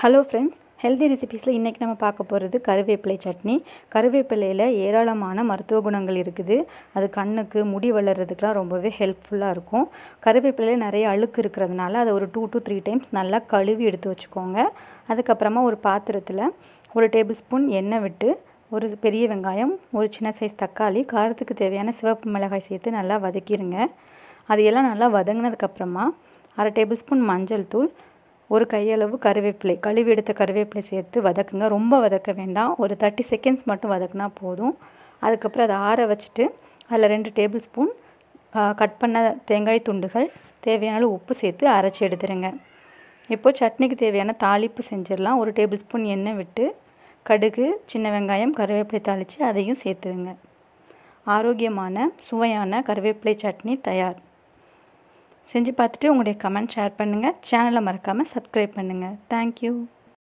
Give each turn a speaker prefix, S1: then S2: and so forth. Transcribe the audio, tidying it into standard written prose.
S1: Hello friends, healthy ரெசிபீஸில் இன்றைக்கி நம்ம பார்க்க போகிறது கருவேப்பிலை சட்னி. கருவேப்பிலையில் ஏராளமான மருத்துவ குணங்கள் இருக்குது. அது கண்ணுக்கு முடி வளர்கிறதுக்கெலாம் ரொம்பவே ஹெல்ப்ஃபுல்லாக இருக்கும். கருவேப்பிலையில் நிறைய அழுக்கு இருக்கிறதுனால அதை ஒரு 2 to 3 டைம்ஸ் நல்லா கழுவி எடுத்து வச்சுக்கோங்க. அதுக்கப்புறமா ஒரு பாத்திரத்தில் 1 டேபிள் ஸ்பூன் எண்ணெய் விட்டு ஒரு பெரிய வெங்காயம், ஒரு சின்ன சைஸ் தக்காளி, காரத்துக்கு தேவையான சிவப்பு மிளகாய் சேர்த்து நல்லா வதக்கிடுங்க. அது எல்லாம் நல்லா வதங்கினதுக்கப்புறமா 1/2 டேபிள் ஸ்பூன் மஞ்சள் தூள், ஒரு கையளவு கருவேப்பிலை, கழுவி எடுத்த கருவேப்பிலை சேர்த்து வதக்குங்க. ரொம்ப வதக்க வேண்டாம், ஒரு 30 செகண்ட்ஸ் மட்டும் வதக்குனா போதும். அதுக்கப்புறம் அதை ஆற வச்சுட்டு அதில் 2 டேபிள் ஸ்பூன் கட் பண்ண தேங்காய் துண்டுகள், தேவையான உப்பு சேர்த்து அரைச்சி எடுத்துருங்க. இப்போது சட்னிக்கு தேவையான தாளிப்பு செஞ்சிடலாம். 1 டேபிள் ஸ்பூன் எண்ணெய் விட்டு கடுகு, சின்ன வெங்காயம், கருவேப்பிலை தாளித்து அதையும் சேர்த்துருங்க. ஆரோக்கியமான சுவையான கருவேப்பிலை சட்னி தயார். செஞ்சு பார்த்துட்டு உங்களுடைய கமெண்ட் ஷேர் பண்ணுங்கள். சேனலை மறக்காமல் சப்ஸ்கிரைப் பண்ணுங்கள். தேங்க்யூ.